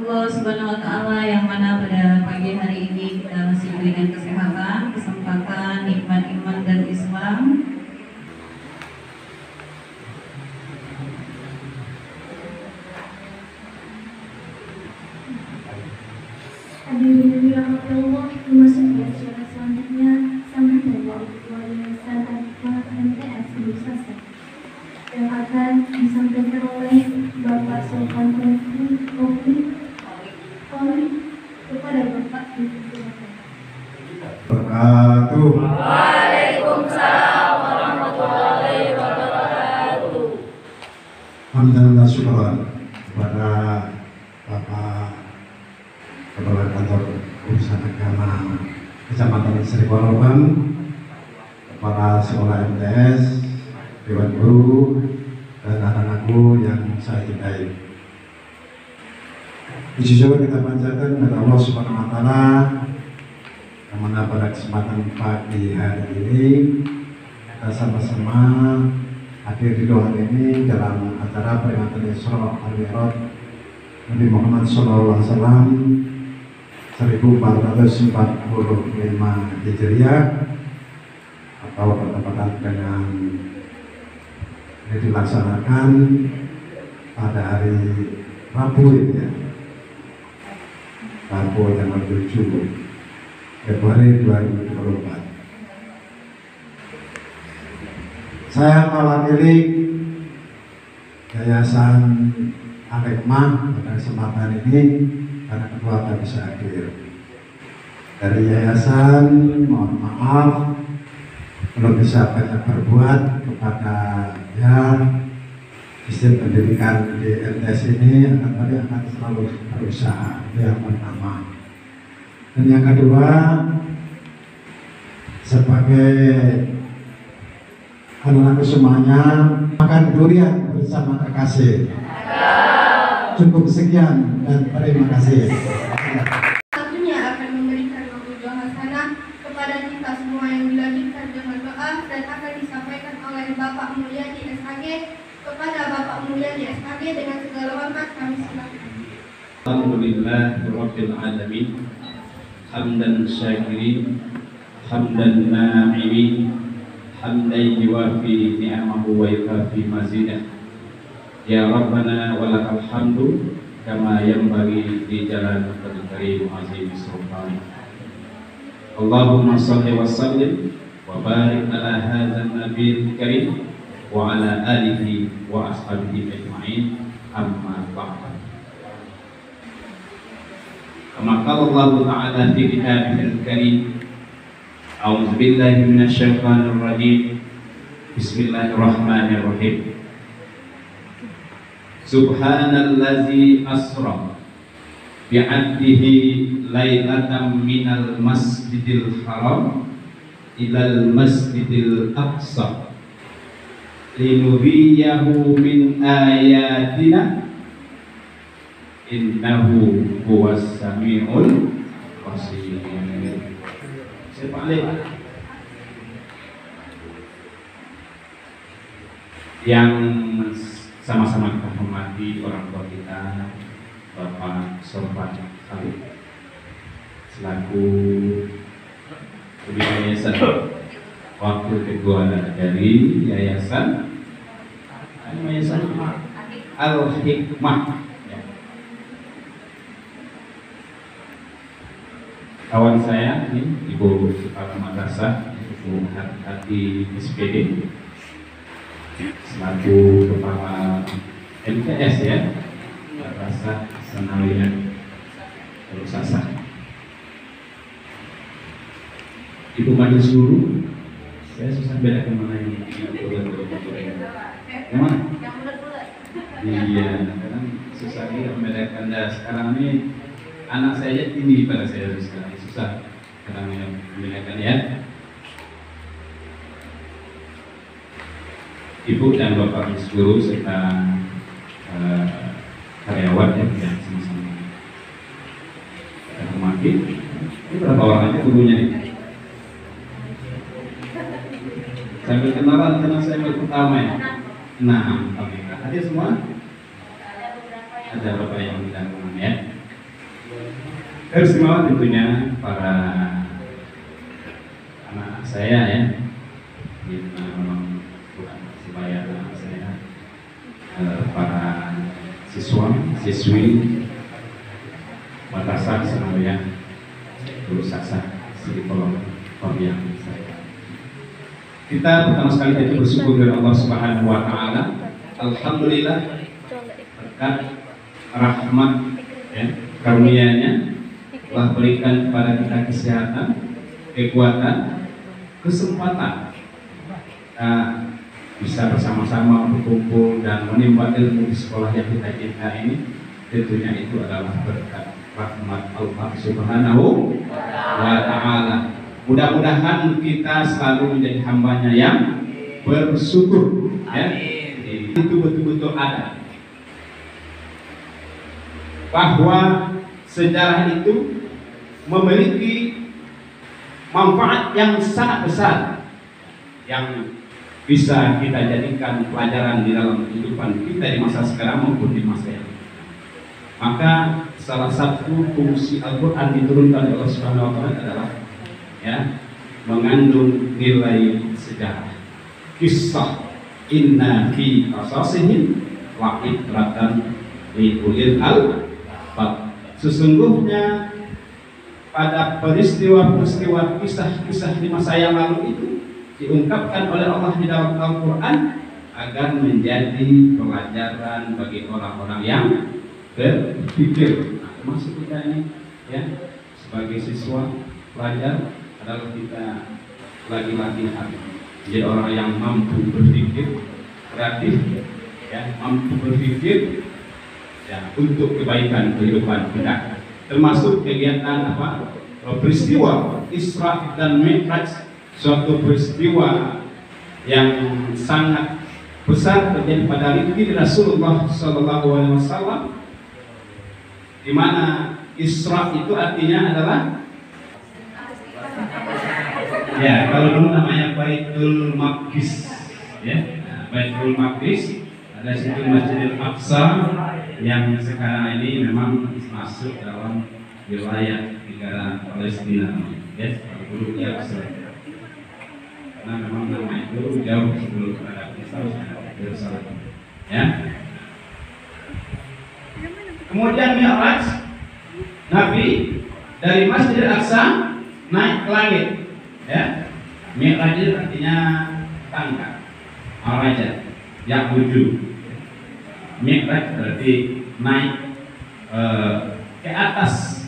Allah Subhanahu wa Ta'ala, yang mana pada pagi hari ini kita masih diberikan kesehatan, kesempatan, nikmat iman dan Islam. Hadirin Allah, memasuki acara selanjutnya sampai Bapak Wali Yayasan MTS Ibu Sasa yang akan disampaikan oleh Bapak Sultan Kofi kepada Bapak Ibu. Waalaikumsalam warahmatullahi wabarakatuh. Alhamdulillah, syukur kepada Bapak Kepala Kantor Urusan Agama Kecamatan Sri Koloban, Kepala Sekolah MTS, Dewan Guru, dan anak-anakku yang saya cintai. Puji syukur kita panjatkan kepada Allah Subhanahu wa Ta'ala, yang mana pada kesempatan pagi hari ini kita sama-sama hadir di ruangan ini dalam acara peringatan Isra al-Mi'raj Nabi Muhammad SAW 1445 Hijriah, atau bertepatan dengan ini dilaksanakan pada hari Rabu ini ya, Rabu tanggal 7 Februari 2024. Saya mewakili Yayasan Al-Hikmah pada kesempatan ini karena kedua tak bisa hadir. Dari yayasan mohon maaf belum bisa banyak berbuat kepada sistem pendidikan di LTS ini, akan selalu berusaha. Itu yang pertama. Dan yang kedua, sebagai anak-anak semuanya makan durian bersama kekasih. Cukup sekian dan terima kasih. Satunya akan memberikan waktu hasanah kepada kita semua yang dilanjutkan dengan doa dan akan disampaikan oleh Bapak Mulyadi SHG kepada Bapak Mulyadi SHG dengan segala hormat kami silakan. Alhamdulillah Rabbil Alamin, hamdan syakirin, hamdan na'imin, hamdan yuwafi ni'amahu wa yukafi mazidah. Ya Rabbana walakal hamdu kama yanbaghi li jalali wajhikal karim wa azimi sultanik. Allahumma shalli wa sallim wa barik ala hadzal nabiyil karim wa ala alihi wa ashabihi ajma'in, amma ba'd. Kama qala Allah Ta'ala fi kitabihil karim, a'udzu billahi minasy syaithanir rajim. Bismillahirrahmanirrahim. Subhanallazi asra bi'abdihi lailatan minal masjidil haram ilal masjidil aqsa linuriyahu min ayatina innahu huwas sami'ul basir. Yang sama-sama kita hormati orang tua kita, Bapak Sultan Khalid selaku Yayasan Wakil Ketua dari Yayasan Al-Hikmah. Kawan saya ini Ibu Kepala Madrasah, Ibu Hati SPD selaku Kepala MTS ya, Madrasah Sanawiyah Ibu Sasa, Ibu Majelis Guru. Saya susah bedakan mana yang mana? Iya, kadang susah dia membedakan. Dan sekarang ini anak saya ini pada saya sekarang susah kadang membedakan ya. Ibu dan Bapak Guru serta karyawan yang sama-sama kita hormati. Ini berapa orang aja gurunya nih? Sambil kenalan karena saya yang pertama ya. Nah, hadir semua? Ada beberapa yang tidak kenal ya. Teristimewa tentunya para anak saya ya, ini memang bukan sebaya anak saya, para siswa, siswi Madrasah Sanawiyah Guru Saksa Sri Kolong Korea. Kita pertama sekali kita bersyukur kepada Allah Subhanahu Wa Taala. Alhamdulillah berkat rahmat ya, karunia-Nya telah berikan kepada kita kesehatan, kekuatan, kesempatan bisa bersama-sama berkumpul dan menimba ilmu di sekolah yang kita cinta ini. Tentunya itu adalah berkat rahmat Allah Subhanahu wa Ta'ala. Mudah-mudahan kita selalu menjadi hambanya yang bersyukur ya. Itu betul-betul ada bahwa sejarah itu memiliki manfaat yang sangat besar yang bisa kita jadikan pelajaran di dalam kehidupan kita di masa sekarang maupun di masa yang lalu. Maka salah satu fungsi Al-Quran diturunkan oleh Allah Subhanahu Wa Taala adalah ya, mengandung nilai sejarah, kisah. Inna fi qasasihim la ibratan li ulil albab. Sesungguhnya pada peristiwa-peristiwa kisah-kisah di masa yang lalu itu diungkapkan oleh Allah di dalam Al-Quran agar menjadi pelajaran bagi orang-orang yang berpikir. Nah, termasuk kita ini ya, sebagai siswa pelajar adalah kita lagi latihan jadi orang yang mampu berpikir kreatif ya, mampu berpikir ya, untuk kebaikan kehidupan kita, termasuk kegiatan apa, peristiwa Isra dan Mi'raj, suatu peristiwa yang sangat besar terjadi pada hari Rasulullah SAW, di mana Isra itu artinya adalah ya, kalau dulu namanya Baitul Maqdis ya, nah, Baitul Maqdis ada situ Masjidil Aqsa yang sekarang ini memang masuk dalam wilayah negara Palestina ya, dulu Yerusalem, karena memang nama itu jauh sebelum ada Yerusalem ya. Kemudian Mi'raj, Nabi dari Masjidil Aqsa naik ke langit ya. Mi'raj itu artinya tangga, araja, yaquju. Mi'raj berarti naik ke atas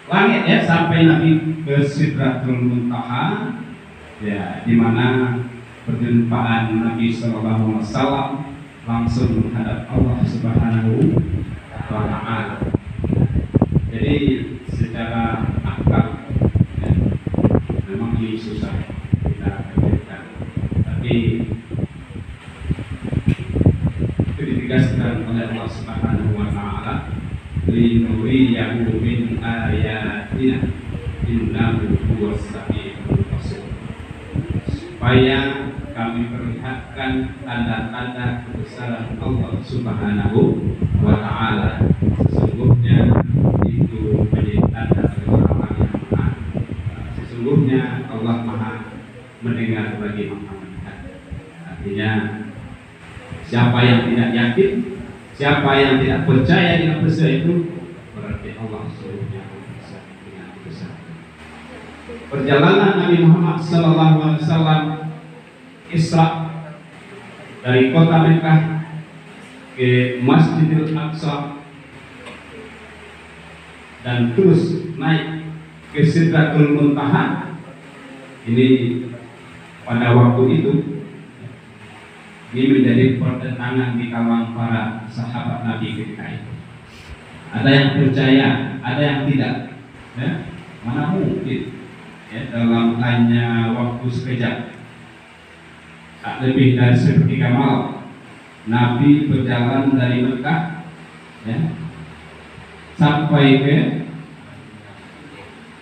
langit ya, sampai Nabi ke Sidratul Muntaha ya, di mana perjumpaan Nabi SAW langsung menghadap Allah Subhanahu wa Ta'ala. Jadi secara akal ya, memang ini susah kita kerjakan, tapi itu ditegaskan oleh Allah Subhanahu wa Ta'ala, linuriyahu min ayatina innahu huwas sami'ul basir, supaya kami perlihatkan tanda-tanda kebesaran Allah Subhanahu wa Ta'ala. Sesungguhnya itu menjadi tanda bagi orang yang maha. Sesungguhnya Allah maha mendengar bagi maha melihat. Artinya siapa yang tidak yakin, siapa yang tidak percaya dengan peristiwa itu, berarti Allah sesungguhnya bisa dengan besar. Perjalanan Nabi Muhammad SAW Isra dari kota Mekah ke Masjidil Aqsa dan terus naik ke Sidratul Muntaha, ini pada waktu itu ini menjadi pertentangan di kalangan para sahabat Nabi ketika itu. Ada yang percaya, ada yang tidak ya? Mana mungkin ya, dalam hanya waktu sekejap, tak lebih dari sepertiga malam, Nabi berjalan dari Mekah ya, sampai ke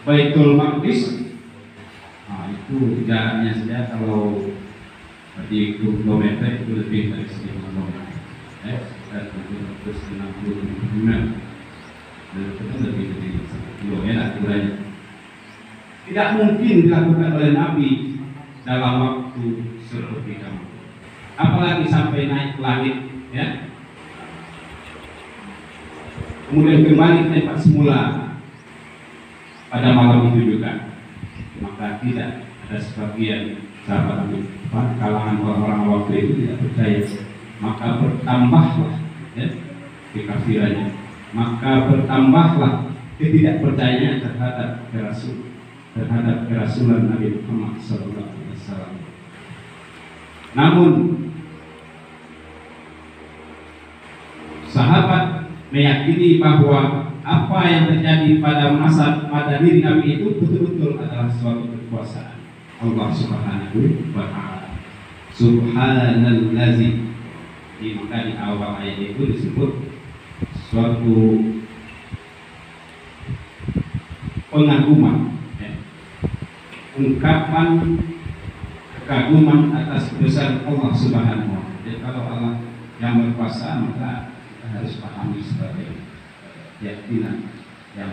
Baitul Maqdis. Nah, itu jaraknya saja kalau di kilometer itu lebih dari 1 kilometer ya, dan 160 km, dan itu lebih dari aturannya. Tidak mungkin dilakukan oleh Nabi dalam waktu seperti kamu. Apalagi sampai naik ke langit, ya. Kemudian kembali ke tempat semula pada malam itu juga. Maka tidak ada sebagian sahabat kalangan orang-orang waktu itu tidak percaya. Maka bertambahlah, ya, kekafirannya. Maka bertambahlah ketidakpercayaan terhadap kerasulan Nabi Muhammad SAW. Namun sahabat meyakini bahwa apa yang terjadi pada diri Nabi itu betul-betul adalah suatu kekuasaan Allah Subhanahu wa Ta'ala. Subhanallazi, maka di awal ayat itu disebut suatu pengaguman, ya. Ungkapan kekaguman atas kebesaran Allah Subhanahu wa Ta'ala. Jadi kalau Allah yang berkuasa, maka kita harus pahami sebagai keyakinan yang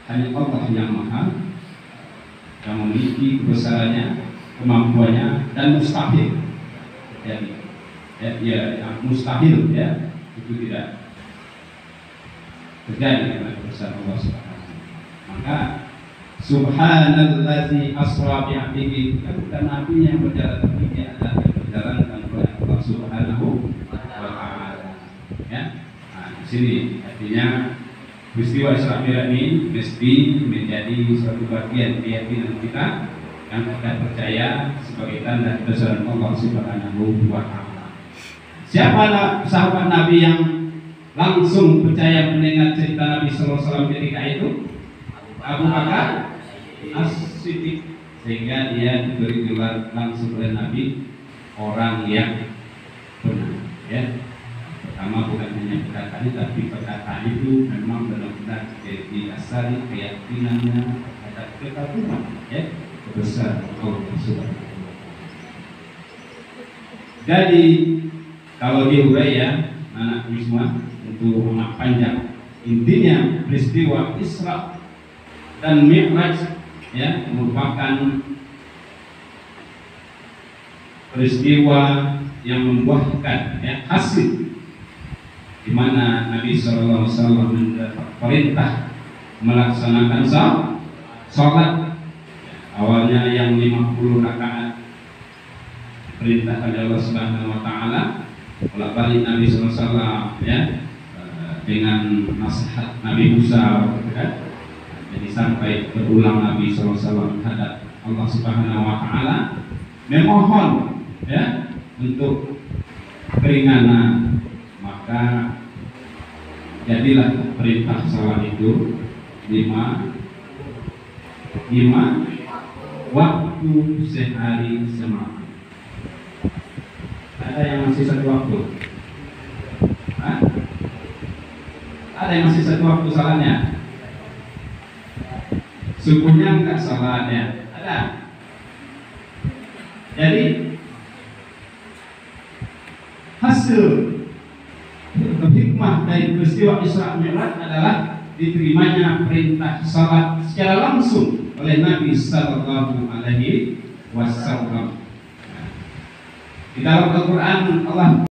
hanya Allah yang maha, yang memiliki kebesarannya, kemampuannya, dan mustahil. Jadi yang mustahil, ya, itu tidak terjadi karena kebesaran Allah Subhanahu. Maka Subhanallazi asra bi 'abdihi, bukan Nabi yang berjalan tinggi, adalah yang berjalan oleh Allah Subhanahu wa Ta'ala. Ya, nah, di sini artinya peristiwa Isra Mi'raj ini mesti menjadi suatu bagian keyakinan kita yang kita percaya sebagai tanda kebesaran Allah Subhanahu wa Ta'ala. Siapa sahabat Nabi yang langsung percaya mendengar cerita Nabi Sallallahu Alaihi Wasallam ketika itu? Abu Bakar As-Siddiq, sehingga dia diberi gelar langsung oleh Nabi orang yang benar, ya. Pertama bukan hanya perkataan, tapi perkataan itu memang benar-benar jadi dasar keyakinannya terhadap kekaguman, ya, kebesaran Allah Subhanahu wa Ta'ala. Jadi kalau diurai, ya, anak semua, untuk anak panjang, intinya peristiwa Isra dan Mi'raj, ya, merupakan peristiwa yang membuahkan, ya, hasil di mana Nabi Sallallahu Alaihi Wasallam mendapat perintah melaksanakan salat. Awalnya yang 50 rakaat perintah oleh Allah Subhanahu wa Ta'ala, bolak-balik Nabi Sallallahu Alaihi Wasallam, ya, dengan nasihat Nabi Musa, kan? Jadi sampai berulang Nabi SAW terhadap Allah Subhanahu wa Ta'ala memohon, ya, untuk keringanan. Maka jadilah perintah salat itu 5 waktu sehari semalam. Ada yang masih satu waktu? Hah? Ada yang masih satu waktu salatnya? Subuhnya enggak salatnya? Ada. Jadi hasil hikmah dari peristiwa Isra Mi'raj adalah diterimanya perintah salat secara langsung oleh Nabi Sallallahu Alaihi Wasallam. Di dalam Al-Quran Allah